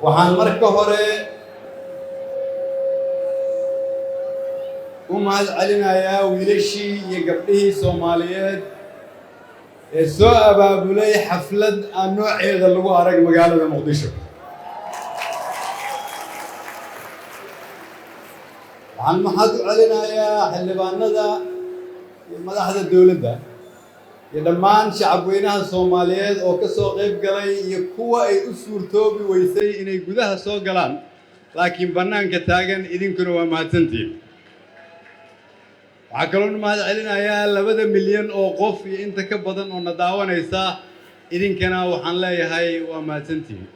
waxaan marka hore u mahad celinayaa wiilashii iyo gabdhihii Soomaaliyeed ee soo abaabulay xaflad aan nooceeda lagu arag magaalada Muqdisho. waxaan mahad u celinayaa xildhibaanada iyo madaxda dowladda iyo dhammaan shacabweynaha Soomaaliyeed oo ka soo qayb galay iyo kuwa ay u suurtoobi weysay inay gudaha soo galaan laakiin bannaanka taagan idinkuna waa mahadsantihiin. waxaa kaloo mahad celinayaa 2 milyan oo qof iyo inta ka badan oo na daawanaysa idinkana waxaan leeyahay waa mahadsantihiin.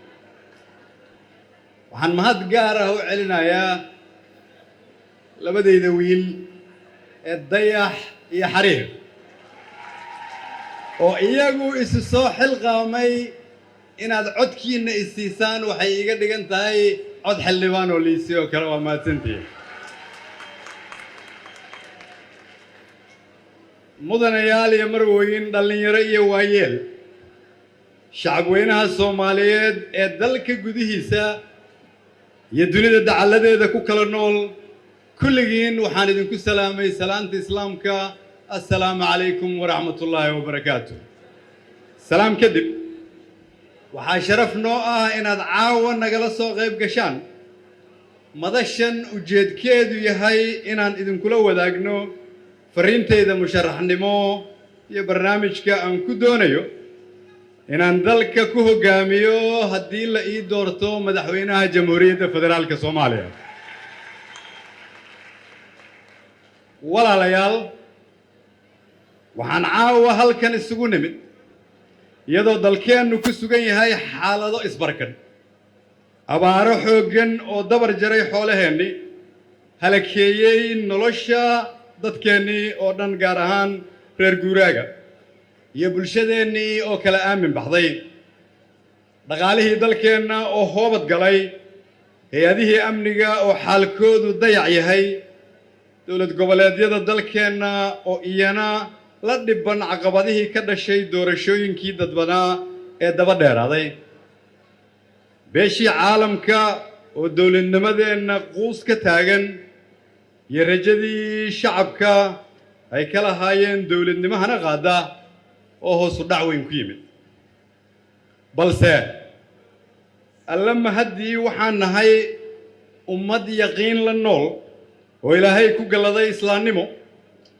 waxaan mahad gaar ah u celinayaa labadayda wiil ee Dayax iyo Xariir oo iyagu isu soo xilqaamay inaad codkiina isiisaan waxay iga dhigan tahay cod xildhibaan oo liisii oo kale waa mahadsantihiin. mudanayaal iyo marwooyin dhalinyaro iyo waayeel shacabweynaha Soomaaliyeed ee dalka gudihiisa iyo dunida dacaladeeda ku kala nool kulligiin waxaan idinku salaamay salaanta islaamka assalaamu calaykum waraxmatullaahi wabarakaatuh. salaam kadib waxaa sharaf noo ah inaad caawa nagala soo qayb gashaan madashan ujeedkeedu yahay inaan idinkula wadaagno fariintayda musharaxnimo iyo barnaamijka aan ku doonayo inaan dalka ku hogaamiyo haddii la ii doorto madaxweynaha jamhuuriyadda federaalka Soomaaliya. walaalayaal waxaan caawa halkan isugu nimid iyadoo dalkeennu ku sugan yahay xaalado isbarkan, abaaro xooggan oo dabar jaray xoolaheenni, halakeeyey nolosha dadkeennii oo dhan gaar ahaan reer guuraaga iyo bulshadeennii oo kala aamin baxday, dhaqaalihii dalkeenna oo hoobad galay, hay-adihii amniga oo xaalkoodu dayac yahay, dowlad goboleedyada dalkeenna oo iyana la dhibban caqabadihii ka dhashay doorashooyinkii dadbanaa ee daba dheeraaday, beeshii caalamka oo dowladnimadeenna quus ka taagan iyo rajadii shacabka ay ka lahaayeen dowladnimo hana qaada oo hoos u dhac weyn ku yimid. balse alla mahaddii waxaan nahay ummad yaqiin la nool oo ilaahay ku galladay islaamnimo,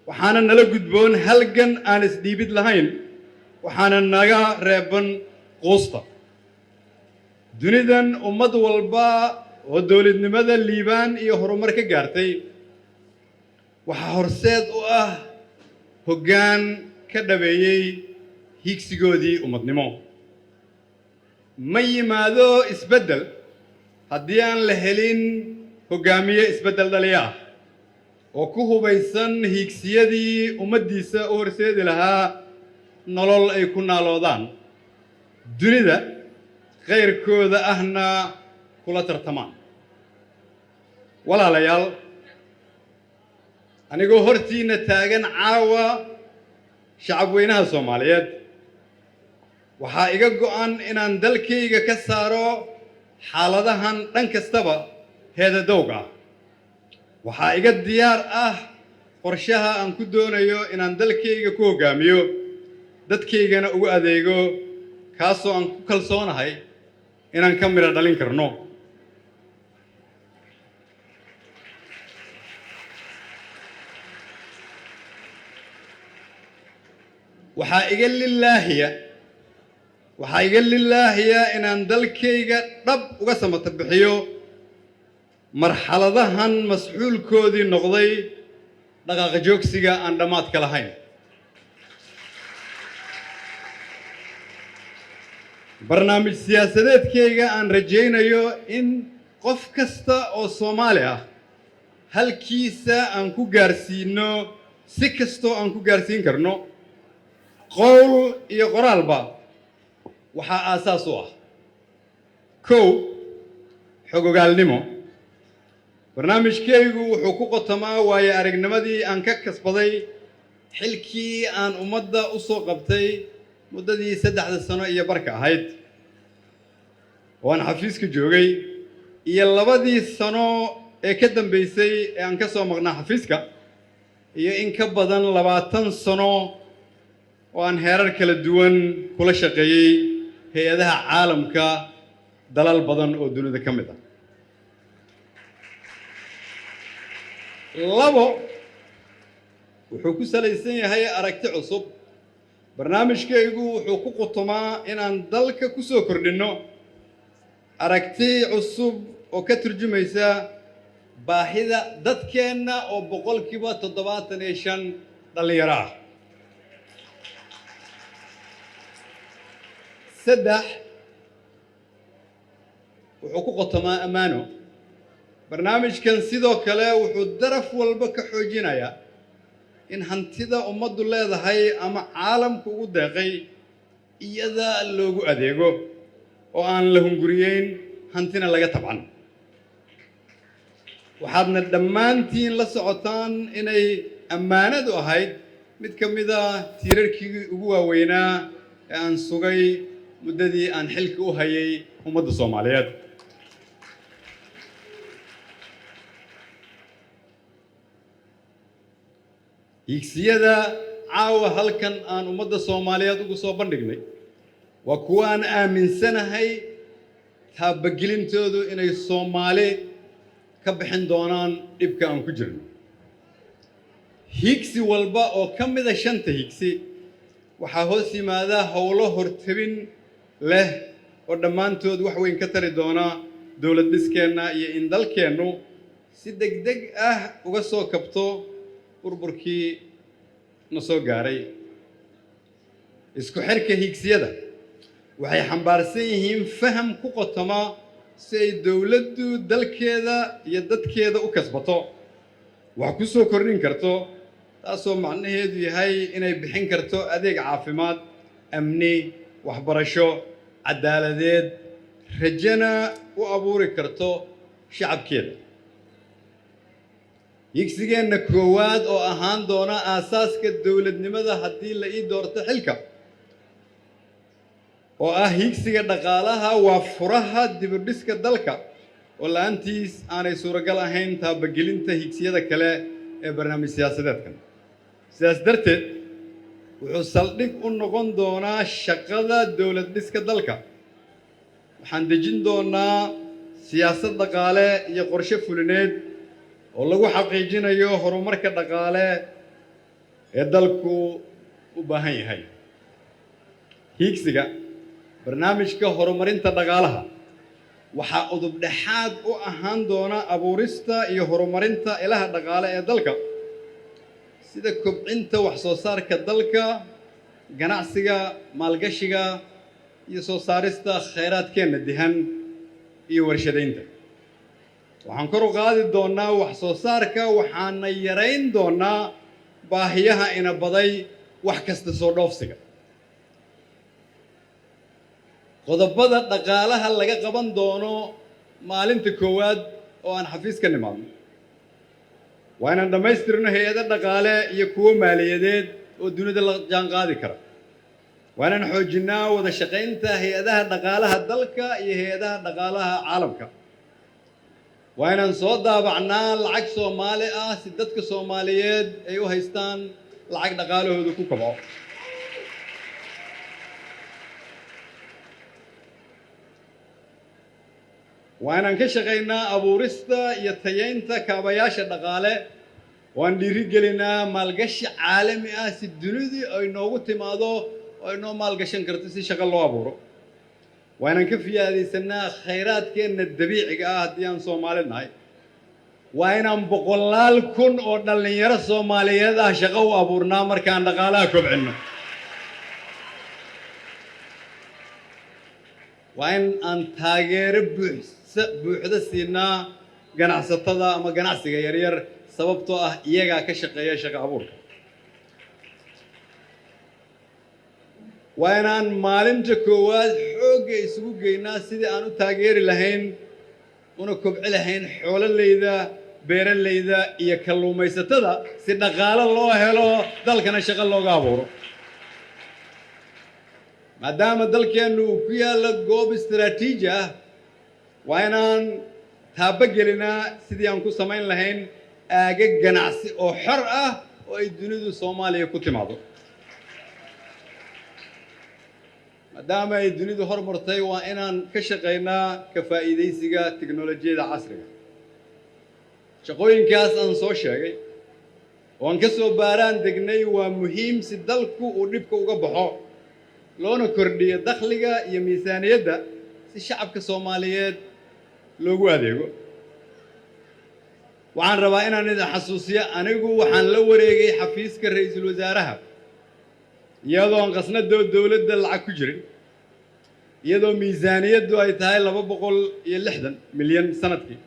waxaana nala gudboon halgan aan isdhiibid lahayn, waxaana naga reeban quusta. dunidan ummad walba oo dowladnimada liibaan iyo horumar ka gaartay waxaa horseed u ah hoggaan ka dhabeeyey higsigoodii ummadnimo. ma yimaado isbeddel haddii aan la helin hoggaamiye isbeddel dhaliya ah oo ku hubaysan hiigsiyadii ummaddiisa u horseedi lahaa nolol ay ku naaloodaan, dunida khayrkooda ahna kula tartamaan. walaalayaal anigoo hortiina taagan caawa shacabweynaha Soomaaliyeed waxaa iga go'an inaan dalkayga ka saaro xaaladahan dhan kastaba heedadowga ah. waxaa iga diyaar ah qorshaha aan ku doonayo inaan dalkayga ku hogaamiyo, dadkaygana ugu adeego, kaasoo aan ku kalsoonahay inaan ka midho dhalin karno. waxaa iga lilaahiya inaan dalkayga dhab uga samata bixiyo marxaladahan mas'uulkoodii noqday dhaqaaqa joogsiga aan dhammaadka lahayn. barnaamij siyaasadeedkayga aan rajaynayo in qof kasta oo Soomaali ah halkiisa aan ku gaarsiino si kastoo aan ku gaarsiin karno, qowl iyo qoraalba waxaa aasaas u ah 1 xogogaalnimo. barnaamijkaygu wuxuu ku qotamaa waayo aragnimadii aan ka kasbaday xilkii aan ummadda u soo qabtay muddadii 3 sano iyo barka ahayd. waan xafiiska joogay iyo labadii sano ee ka dambeysay ee aan ka soo maqnaa xafiiska iyo in ka badan 20 sano oo aan heerar kala duwan kula shaqeeyay hay'adaha caalamka dalal badan oo dunida ka mid ah labo wuxuu ku salaysan yahay aragti cusub barnaamijkaygu wuxuu ku qutumaa inaan dalka ku soo kordhinno aragti cusub oo ka turjumaysa baahida dadkeenna oo boqolkiiba 75 dhalinyaro ah saddex wuxuu ku qutumaa ammaano barnaamijkan sidoo kale wuxuu daraf walba ka xoojinayaa in hantida ummaddu leedahay ama caalamku ugu deeqay iyada loogu adeego oo aan la hunguriyeyn hantina laga tabcan waxaadna dhammaantiin la socotaan inay ammaanadu ahayd mid ka mid ah tiirarkii ugu waaweynaa ee aan sugay muddadii aan xilka u hayay ummadda Soomaaliyeed higsiyada caawa halkan aan ummadda Soomaaliyeed ugu soo bandhignay waa kuwa aan aaminsanahay taabagelintoodu inay Soomaali ka bixin doonaan dhibka aan ku jirno higsi walba oo ka mid ah shanta higsi waxaa hoos yimaada howlo hortabin leh oo dhammaantood wax weyn ka tari doona dowlad dhiskeenna iyo in dalkeennu si degdeg ah uga soo kabto burburkii na soo gaaray isku xirka higsiyada waxay xambaarsan yihiin faham ku qotoma si ay dowladdu dalkeeda iyo dadkeeda u kasbato wax ku soo kordhin karto taasoo macnaheedu yahay inay bixin karto adeeg caafimaad amni waxbarasho cadaaladeed rajana u abuuri karto shacabkeeda higsigeenna koowaad oo ahaan doona aasaaska dowladnimada haddii la ii doorto xilka oo ah higsiga dhaqaalaha waa furaha dibudhiska dalka oo la'aantiis aanay suuragal ahayn taabagelinta higsiyada kale ee barnaamij siyaasadeedkan sidaas darteed wuxuu saldhig u noqon doonaa shaqada dowlad dhiska dalka waxaan dejin doonaa siyaasad dhaqaale iyo qorshe fulineed oo lagu xaqiijinayo horumarka dhaqaale ee dalku u baahan yahay higsiga barnaamijka horumarinta dhaqaalaha waxaa udub dhexaad u ahaan doona abuurista iyo horumarinta ilaha dhaqaale ee dalka sida kobcinta wax soo saarka dalka ganacsiga maalgashiga iyo soo saarista khayraadkeenna dihan iyo warshadaynta waxaan kor u qaadi doonaa wax soo saarka waxaana yarayn doonaa baahiyaha ina baday wax kasta soo dhoofsiga qodobada dhaqaalaha laga qaban doono maalinta koowaad oo aan xafiis ka nimaadno waa inaan dhammaystirno hay-ado dhaqaale iyo kuwo maaliyadeed oo dunida la jaan qaadi kara waa inaan xoojinnaa wada shaqaynta hay-adaha dhaqaalaha dalka iyo hay-adaha dhaqaalaha caalamka waa inaan soo daabacnaa lacag Soomaali ah si dadka Soomaaliyeed ay u haystaan lacag dhaqaalahooda ku kobco waa inaan ka shaqaynaa abuurista iyo tayeynta kaabayaasha dhaqaale waan dhiirigelinaa maalgashi caalami ah si dunidii ay noogu timaado oo ay noo maalgashan karto si shaqo loo abuuro waa inaan ka fiyaadaysanaa khayraadkeenna dabiiciga ah haddii aan Soomaali nahay waa inaan 100 kun oo dhalinyaro Soomaaliyeed ah shaqo u abuurnaa markaan dhaqaalaha kobcinno waa in aan taageero buuxda siinaa ganacsatada ama ganacsiga yaryar sababtoo ah iyagaa ka shaqeeya shaqo abuurka waa inaan maalinta koowaad xoogga isugu geynaa sidii aan u taageeri lahayn una kobci lahayn xoololeyda beeralayda iyo kalluumaysatada si dhaqaale loo helo dalkana shaqo looga abuuro maadaama dalkeennu uu ku yaallo goob istiraatiiji ah waa inaan taabagelinaa sidii aan ku samayn lahayn aagag ganacsi oo xor ah oo ay dunidu Soomaaliya ku timaado maadaama ay dunidu hormartay waa inaan ka shaqaynaa ka faa'iidaysiga tiknoolajiyada casriga shaqooyinkaas aan soo sheegay oo aan ka soo baaraan degnay waa muhiim si dalku uu dhibka uga baxo loona kordhiyo dakhliga iyo miisaaniyadda si shacabka Soomaaliyeed loogu adeego waxaan rabaa inaan idin xasuusiyo anigu waxaan la wareegay xafiiska ra'iisul wasaaraha iyadoo aan qasnada dawladda lacag ku jirin iyadoo miisaaniyaddu ay tahay 260 milyan sanadkii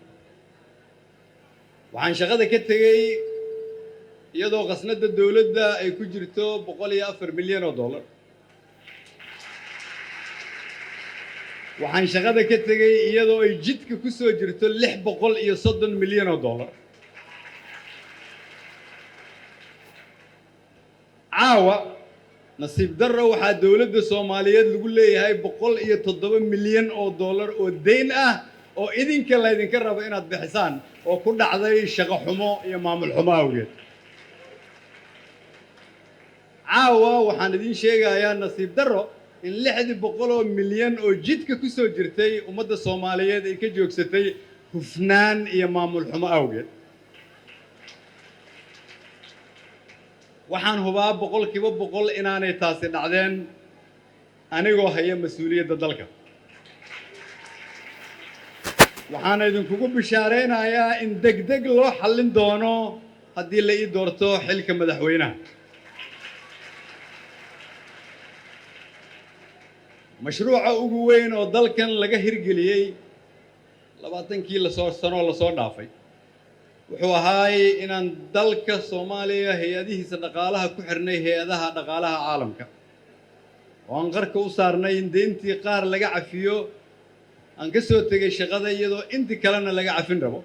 waxaan shaqada ka tagay iyadoo qasnada dawladda ay ku jirto 104 milyan oo dollar waxaan shaqada ka tagay iyadoo ay jidka ku soo jirto 630 milyan oo dollar caawa nasiib darro waxaa dawladda Soomaaliyeed lagu leeyahay 107 milyan oo dollar oo deyn ah oo idinka la idinka rabo inaad bixisaan oo ku dhacday shaqo xumo iyo maamul xumo awgeed caawa waxaan idin sheegayaa nasiib darro in 600 milyan oo jidka ku soo jirtay ummadda Soomaaliyeed ay ka joogsatay hufnaan iyo maamul xumo awgeed waxaan hubaa 100% inaanay taasi dhacdeen anigoo haya mas'uuliyadda dalka waxaan idinkugu bishaareynayaa in degdeg loo xallin doono haddii la ii doorto xilka madaxweynaha mashruuca ugu weyn oo dalkan laga hirgeliyey 20kii sano la soo dhaafay wuxuu ahaay inaan dalka Soomaaliya hay'adihiisa dhaqaalaha ku xirnay hay'adaha dhaqaalaha caalamka oo aan qarka u saarnay in deyntii qaar laga cafiyo aan ka soo tagay shaqada iyadoo intii kalena laga cafin rabo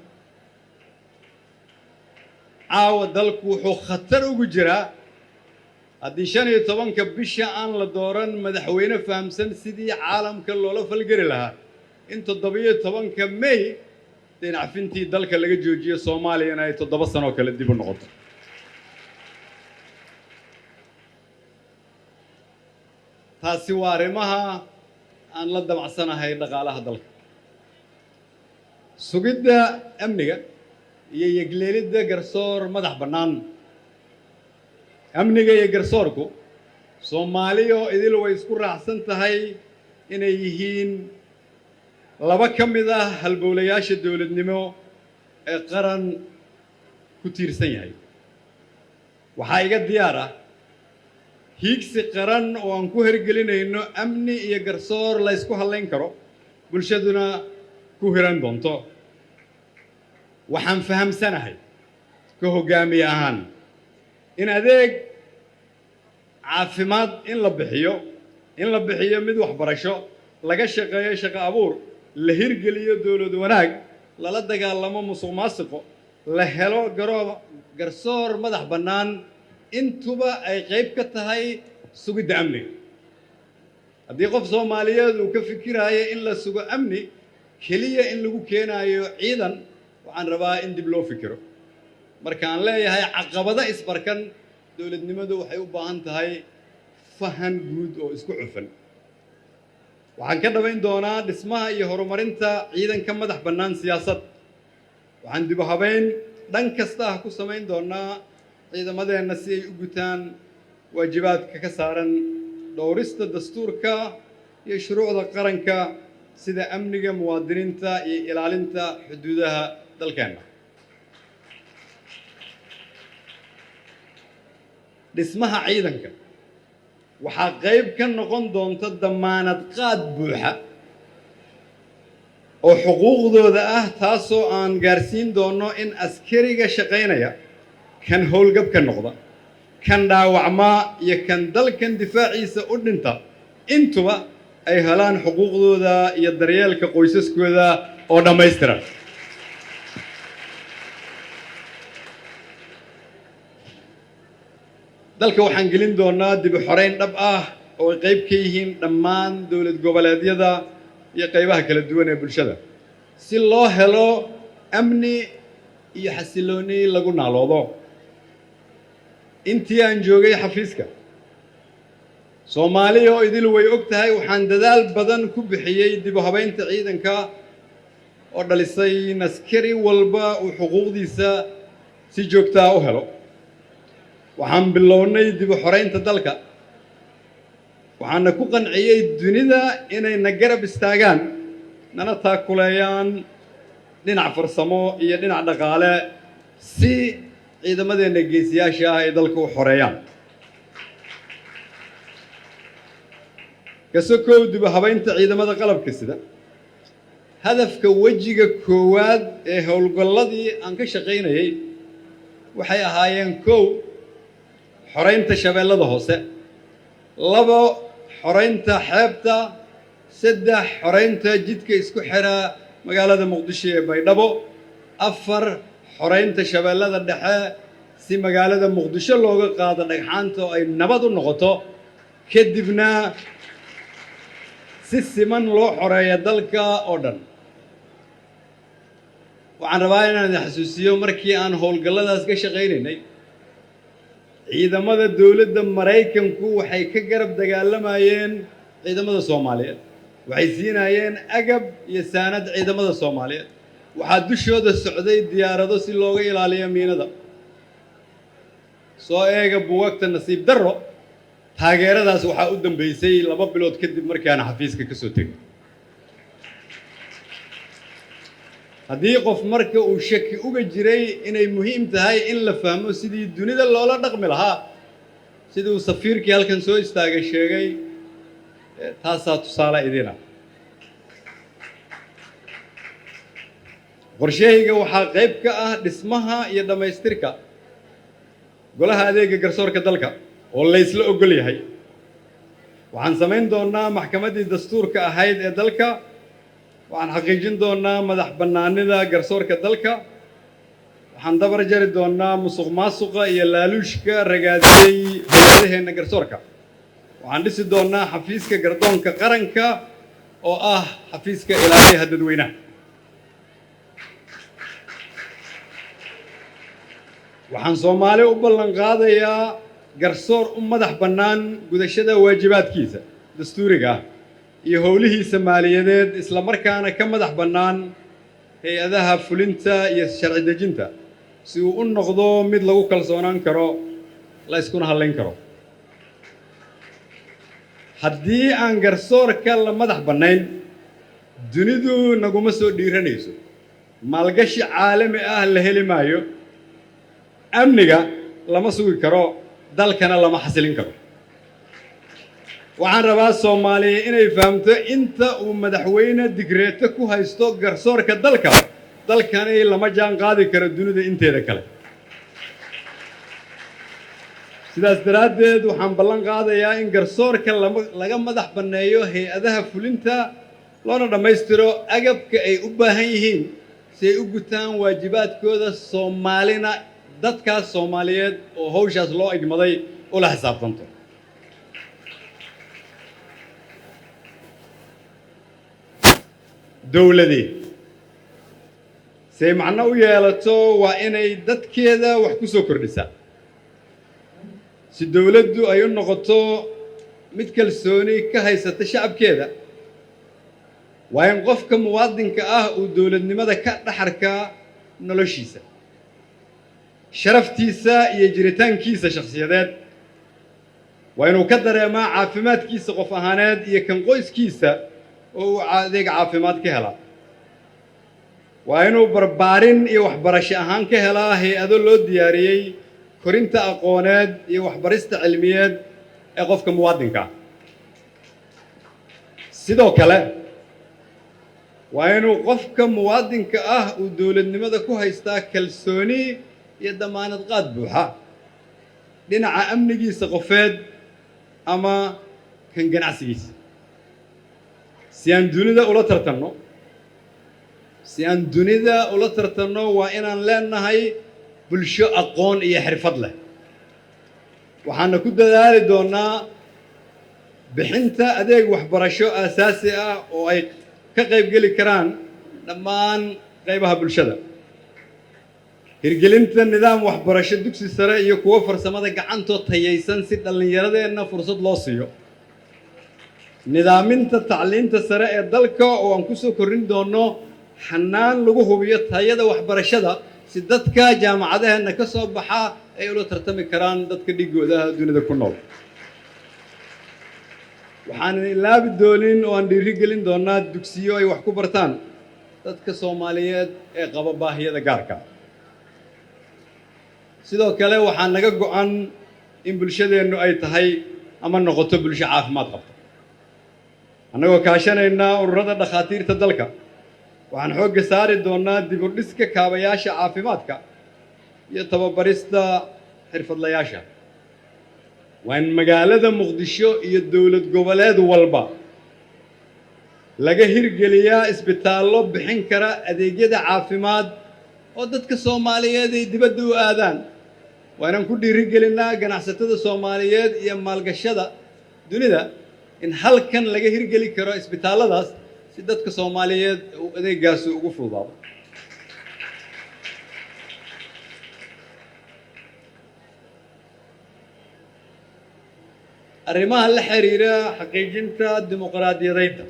caawa dalku wuxuu khatar ugu jiraa haddii 15ka bisha aan la dooran madaxweyne fahamsan sidii caalamka loola falgari lahaa in 17ka May deyn cafintii dalka laga joojiyo Soomaaliya ay 7 sano kale dib u noqoto taasi waa arrimaha aan la damacsanahay dhaqaalaha dalka sugidda amniga iyo yegleelidda garsoor madax bannaan amniga iyo garsoorku Soomaaliya idil way isku raacsan tahay inay yihiin laba ka mid ah halbowlayaasha dawladnimo ee qaran ku tiirsan yahay waxaa iga diyaar ah hiigsi qaran oo aan ku hirgelinayno amni iyo garsoor la isku halayn karo bulshaduna ku hiran doonto waxaan fahamsanahay ka hogaamiye ahaan in adeeg caafimaad in la bixiyo mid waxbarasho laga shaqeeyo shaqo abuur la hirgeliyo dawlad wanaag lala dagaalamo musuqmaasuqo la helo garsoor madax bannaan intuba ay qayb ka tahay sugidda amniga haddii qof Soomaaliyeed uu ka fikiraayo in la sugo amni keliya in lagu keenayo ciidan waxaan rabaa in dib loo fikiro markaan leeyahay caqabada isbarkan dawladnimadu waxay u baahan tahay fahan guud oo isku cufan waxaan ka dhabayn doonaa dhismaha iyo horumarinta ciidanka madax bannaan siyaasad waxaan dib u habeyn dhan kasta ku samayn doonaa ciidamadeena si ay u gutaan waajibaadka ka saaran dhowrista dastuurka iyo shuruucda qaranka sida amniga muwaadiniinta iyo ilaalinta xuduudaha dalkeena dhismaha ciidanka waxaa qayb ka noqon doonta damaanad qaad buuxa oo xuquuqdooda ah taasoo aan gaarsiin doono in askariga shaqaynaya kan howlgabka noqda kan dhaawacma iyo kan dalkan difaaciisa u dhinta intuba ay helaan xuquuqdooda iyo daryeelka qoysaskooda oo dhammaystiran dalka waxaan gelin doonaa dib u xoreyn dhab ah oo ay qayb ka yihiin dhammaan dawlad goboleedyada iyo qaybaha kala duwan ee bulshada si loo helo amni iyo xasilooni lagu naaloodo. intii aan joogay xafiiska Soomaaliya oo idil way og tahay waxaan dadaal badan ku bixiyay dib u habeynta ciidanka oo dhalisay in askari walba uu xuquuqdiisa si joogto ah u helo. waxaan bilownay dib u xoreynta dalka, waxaana ku qanciyay dunida inay na garab istaagaan nana taakuleeyaan dhinac farsamo iyo dhinac dhaqaale si ciidamadeena geesiyaasha ah ay dalka u xoreeyaan. kasokow dib u habeynta ciidamada qalabka sida, hadafka wejiga koowaad ee howlgalladii aan ka shaqaynayay waxay ahaayeen: kow, xoreynta shabeellada hoose; labo, xoreynta xeebta; saddex, xoreynta jidka isku xira magaalada muqdisho ee baydhabo; afar, xoreynta shabeellada dhexe si magaalada muqdisho looga qaado dhagxaanta oo ay nabad u noqoto, kadibna si siman loo xoreeyo dalka oo dhan. waxaan rabaa inaan idin xasuusiyo markii aan howlgalladaas ka shaqaynaynay, ciidamada dowladda Maraykanku waxay ka garab dagaalamayeen ciidamada Soomaaliyeed, waxay siinayeen agab iyo saanad ciidamada Soomaaliyeed, waxaa dushooda socday diyaarado si looga ilaaliyo miinada. soo eega buugagta nasiib darro, taageeradaas waxaa u dambeysay 2 bilood kadib markii aan xafiiska ka soo tegay. haddii qof marka uu shaki uga jiray inay muhiim tahay in la fahmo sidii dunida loola dhaqmi lahaa, sidii uu safiirkii halkan soo istaagay sheegay, taasaa tusaale idina. qorshahayga waxaa qayb ka ah dhismaha iyo dhammaystirka golaha adeega garsoorka dalka oo la isla ogol yahay. waxaan samayn doonaa maxkamaddii dastuurka ahayd ee dalka, waxaan xaqiijin doonaa madax bannaanida garsoorka dalka, waxaan dabar jari doonaa musuqmaasuqa iyo laaluushka ragaadiyey hay'adaheena garsoorka, waxaan dhisi doonaa xafiiska gardoonka qaranka oo ah xafiiska ilaaliyaha dadweynaha. waxaan Soomaali u ballan qaadayaa garsoor u madax bannaan gudashada waajibaadkiisa dastuuriga ah iyo howlihiisa maaliyadeed, isla markaana ka madax bannaan hay-adaha fulinta iyo sharci dejinta, si uu u noqdo mid lagu kalsoonaan karo, la iskuna hadlayn karo. haddii aan garsoorka la madax bannayn, dunidu naguma soo dhiiranayso, maalgashi caalami ah la heli maayo, amniga lama sugi karo, dalkana lama xasilin karo. waxaan rabaa Soomaaliya inay fahamto inta uu madaxweyne digreeto ku haysto garsoorka dalka, dalkani lama jaan qaadi karo dunida inteeda kale. sidaas daraaddeed waxaan ballan qaadayaa in garsoorka laga madax banneeyo hay-adaha fulinta, loona dhammaystiro agabka ay u baahan yihiin si ay u gutaan waajibaadkooda, Soomaalina dadkaas Soomaaliyeed oo hawshaas loo igmaday ula xisaabtanto. dowladii say macno u yeelato waa inay dadkeeda wax ku soo kordhisaa. si dowladdu ay u noqoto mid kalsooni ka haysata shacabkeeda, waa in qofka muwaadinka ah uu dowladnimada ka dhaxarka noloshiisa, sharaftiisa iyo jiritaankiisa shakhsiyadeed. waa inuu ka dareemaa caafimaadkiisa qof ahaaneed iyo kan qoyskiisa oo uu adeeg caafimaad ka helaa. waa inuu barbaarin iyo waxbarasho ahaan ka helaa hay-ado loo diyaariyey korinta aqooneed iyo waxbarista cilmiyeed ee qofka muwaadinka ah. sidoo kale waa inuu qofka muwaadinka ah uu dowladnimada ku haystaa kalsooni iyo damaanad qaad buuxa dhinaca amnigiisa qofeed ama kan ganacsigiisa. si aan dunida ula tartanno waa inaan leenahay bulsho aqoon iyo xirfad leh. waxaana ku dadaali doonaa bixinta adeeg waxbarasho aasaasi ah oo ay ka qayb geli karaan dhammaan qaybaha bulshada hirgelinta nidaam waxbarasho dugsi sare iyo kuwa farsamada gacantoo tayaysan si dhallinyaradeenna fursad loo siiyo nidaaminta tacliinta sare ee dalka oo aan ku soo kordhin doono xanaan lagu hubiyo tayada waxbarashada si dadka jaamacadaheena ka soo baxa ay ula tartami karaan dadka dhigooda dunida ku nool waxaan ilaabi doonin oo aan dhiirigelin doonaa dugsiyo ay wax ku bartaan dadka Soomaaliyeed ee qaba baahiyada gaarka sidoo kale waxaan naga go'an in bulshadeenu ay tahay ama noqoto bulsho caafimaad qabta annagoo kaashanayna ururada dhakhaatiirta dalka waxaan xoogga saari doonaa dib u dhiska kaabayaasha caafimaadka iyo tababarista xirfadlayaasha waa in magaalada Muqdisho iyo dawlad goboleed walba laga hirgeliyaa isbitaallo bixin kara adeegyada caafimaad oo dadka Soomaaliyeed ay dibadda u aadaan waa inaan ku dhiirigelinaa ganacsatada Soomaaliyeed iyo maalgashada dunida in halkan laga hirgeli karo isbitaalladaas si dadka Soomaaliyeed uu adeegaas ugu fududaado arrimaha la xiriira xaqiijinta dimuqraadiyadeynta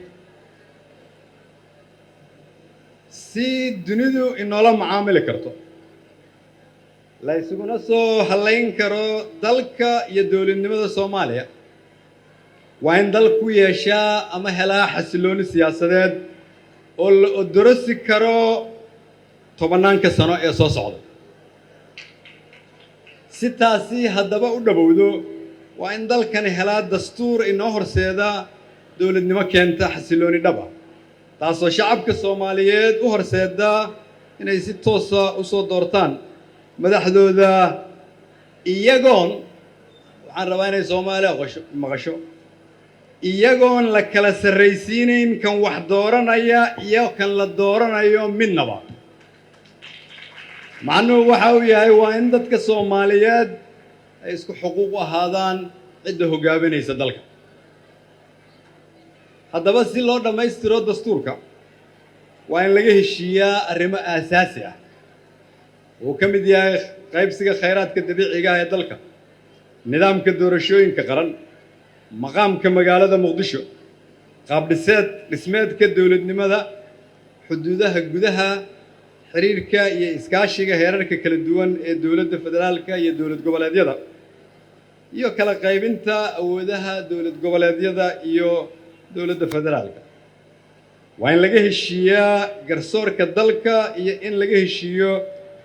si dunidu inoola macaamili karto la isuguna soo halayn karo dalka iyo dowladnimada Soomaaliya waa in dalku yeeshaa ama helaa xasilooni siyaasadeed oo la odorosi karo tobanaanka sano ee soo socda si taasi haddaba u dhawowdo waa in dalkani helaa dastuur inoo horseeda dowladnimo keenta xasilooni dhab ah taasoo shacabka Soomaaliyeed u horseeda inay si toos ah u soo doortaan madaxdooda iyagoon waxaan rabaa inay Soomaaliya maqasho iyagoon la kala sarraysiinayn kan wax dooranaya iyo kan la dooranayo midnaba macnuhu waxa uu yahay waa in dadka Soomaaliyeed ay isku xuquuq u ahaadaan cidda hogaaminaysa dalka haddaba si loo dhammaystiro dastuurka waa in laga heshiiyaa arrimo aasaasi ah oo ka mid yahay qaybsiga khayraadka dabiiciga ah ee dalka nidaamka doorashooyinka qaran maqaamka magaalada Muqdisho qaab dhismeedka dawladnimada xuduudaha gudaha xiriirka iyo iskaashiga heerarka kala duwan ee dawladda federaalka iyo dawlad goboleedyada iyo kala qaybinta awoodaha dawlad goboleedyada iyo dawladda federaalka waa in laga heshiiyaa garsoorka dalka iyo in laga heshiiyo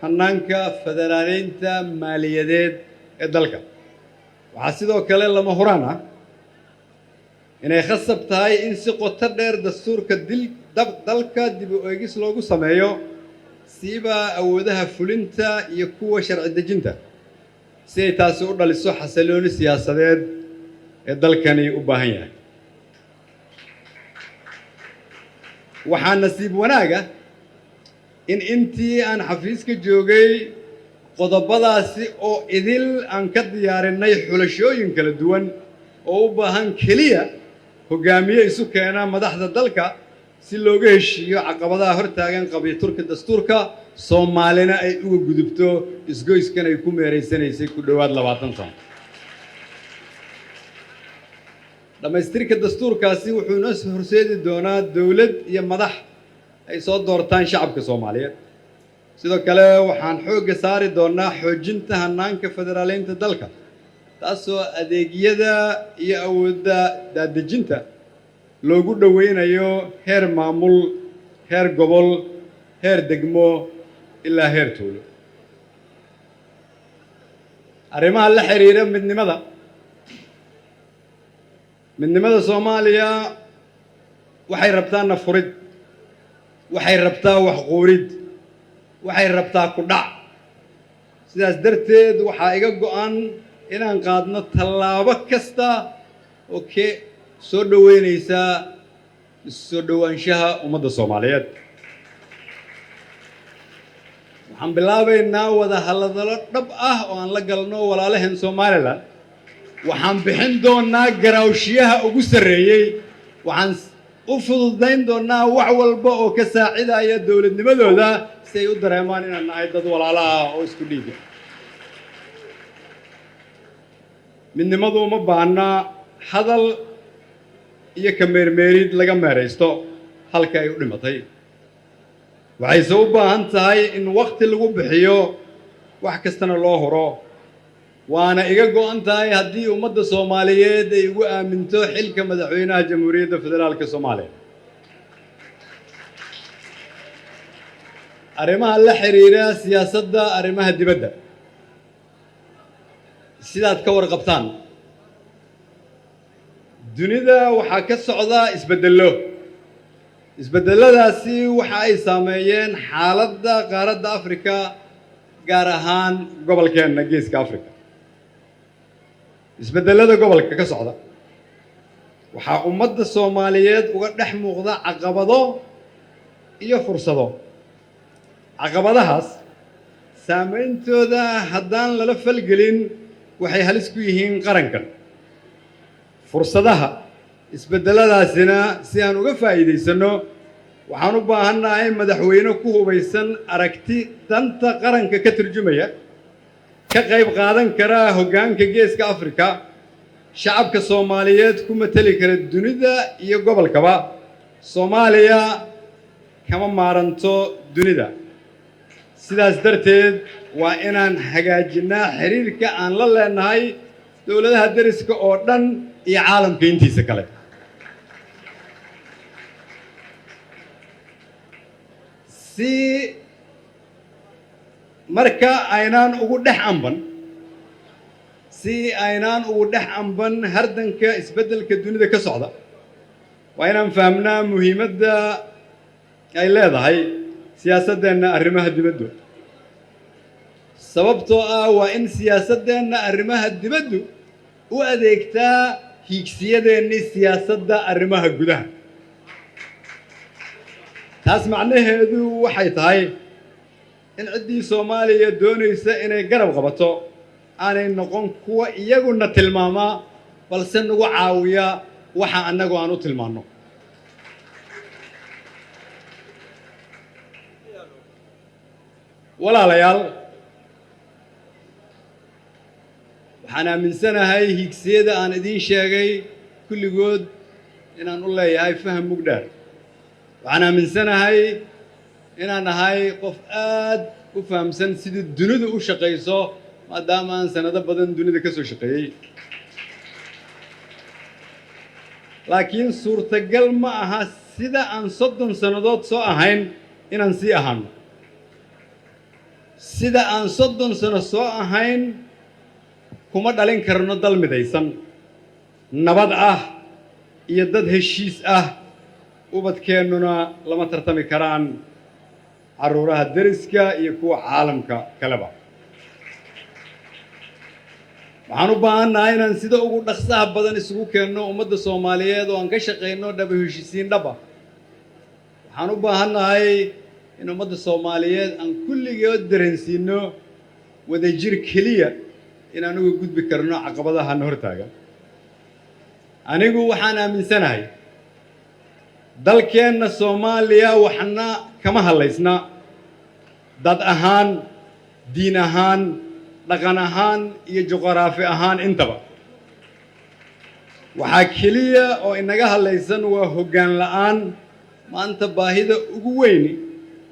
hanaanka federaaleynta maaliyadeed ee dalka waxaa sidoo kale lama huraan ah inay khasab tahay in si qoto dheer dastuurka dalka dib u eegis loogu sameeyo siiba awoodaha fulinta iyo kuwa sharci dejinta si ay taasi u dhaliso xasilooni siyaasadeed ee dalkani u baahan yahay waxaa nasiib wanaaga in intii aan xafiiska joogay qodobadaasi oo idil aan ka diyaarinay xulashooyin kala duwan oo u baahan keliya hogaamiye isu keena madaxda dalka si looga heshiiyo caqabadaha hortaagan qabiiturka dastuurka Soomaalina ay uga gudubto isgoyskan ay ku meereysanaysay ku dhawaad 20 sano dhamaystirka dastuurkaasi wuxuu noo horseedi doonaa dawlad iyo madax ay soo doortaan shacabka Soomaaliyeed sidoo kale waxaan xoogga saari doonaa xoojinta hanaanka federaaleynta dalka taasoo adeegyada iyo awoodda daadejinta loogu dhaweynayo heer maamul heer gobol heer degmo ilaa heer tuulo arrimaha la xiriira midnimada Soomaaliya waxay rabtaa nafurid waxay rabtaa wax quurid waxay rabtaa ku dhac sidaas darteed waxaa iga go'an inaan qaadno tallaabo kasta oo soo dhaweynaysa soo dhawaanshaha ummadda Soomaaliyeed waxaan bilaabaynaa wada hadallo dhab ah oo aan la galno walaalaheen Soomaaliland waxaan bixin doonaa garaawshiyaha ugu sarreeyay ufududayn doonaa wax walba oo ka saacidaya dowladnimadooda si ay u dareemaan inaan nahay dad walaalaha oo isku dhiiga midnimadu uma baahna hadal iyo ka meermeerid laga meeraysto halka ay u dhimatay waxayse u baahan tahay in waqti lagu bixiyo wax kastana loo horo waana iga go'an tahay haddii ummadda Soomaaliyeed ay ugu aaminto xilka madaxweynaha Jamhuuriyadda Federaalka Soomaaliya arrimaha la xiriira siyaasadda arrimaha dibadda sidaad ka warqabtaan dunida waxaa ka socda isbedeladaasi waxa ay saameeyeen xaaladda qaaradda Afrika gaar ahaan gobolkeena Geeska Afrika isbedelada gobolka ka socda waxaa ummadda Soomaaliyeed uga dhex muuqda caqabado iyo fursado caqabadahaas saameyntooda haddaan lala falgelin waxay halis ku yihiin qarankan fursadaha isbedeladaasina si aan uga faa'iidaysano waxaan u baahannahay madaxweyne ku hubaysan aragti danta qaranka ka turjumaya ka qayb qaadan kara hoggaanka Geeska Afrika shacabka Soomaaliyeed ku matali kara dunida iyo gobolkaba Soomaaliya kama maaranto dunida sidaas darteed waa inaan hagaajinaa xiriirka aan la leenahay dowladaha dariska oo dhan iyo caalamka intiisa kale si marka aynaan ugu dhex amban hardanka isbeddelka dunida ka socda waa inaan fahamnaa muhiimadda ay leedahay siyaasadeenna arrimaha dibaddu sababtoo ah waa in siyaasadeenna arrimaha dibaddu u adeegtaa hiigsiyadeennii siyaasadda arrimaha gudaha taas macnaheedu waxay tahay in ciddii Soomaaliya doonaysa inay garab qabato aanay noqon kuwa iyaguna tilmaama balse nagu caawiya waxa annagu aan u tilmaano walaalayaal waxaan aaminsanahay hiigsiyada aan idiin sheegay kulligood inaan u leeyahay faham mugdhaar waxaan aaminsanahay inaan ahay qof aad u fahamsan sidii dunidu u shaqayso maadaama aan sanado badan dunida ka soo shaqeeyey laakiin suurtagal ma aha sida aan 30 sannadood soo ahayn inaan sii ahaano sida aan 30 sano soo ahayn kuma dhalin karno dal midaysan nabad ah iyo dad heshiis ah ubadkeennuna lama tartami karaan caruuraha dariska iyo kuwa caalamka kaleba waxaan u baahannahay inaan sida ugu dhaqsaha badan isugu keenno ummadda Soomaaliyeed oo aan ka shaqeyno dhab heshiisiin dhaba waxaan u baahannahay in ummadda Soomaaliyeed aan kulligood dareensiino wadajir keliya inaan uga gudbi karno caqabadaha hortaaga anigu waxaan aaminsanahay dalkeenna Soomaaliya waxna kama halaysna dad ahaan diin ahaan dhaqan ahaan iyo juqraafi ahaan intaba waxaa keliya oo inaga halaysan waa hoggaan la'aan maanta baahida ugu weyn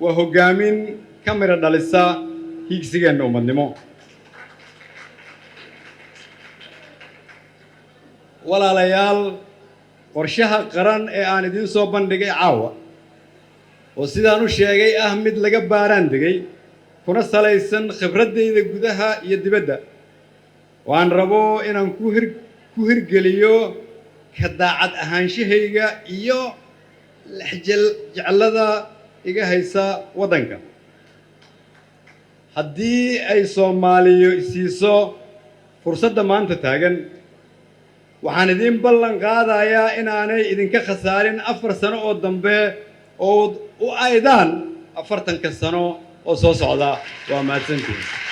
waa hoggaamin ka mira dhalisa hiigsigeenna ummadnimo walaalayaal qorshaha qaran ee aan idiin soo bandhigay caawa oo sidaan u sheegay ah mid laga baaraan degay kuna salaysan khibradeyda gudaha iyo dibadda waan rabo inaan ku hirgeliyo ka daacad ahaanshahayga iyo jeclada iga haysa waddanka haddii ay Soomaaliya siiso fursadda maanta taagan waxaan idin ballan qaadayaa inaanay idinka khasaarin 4 sano oo dambe oo u aydaan 40 sano oo soo socda waa mahadsantihiin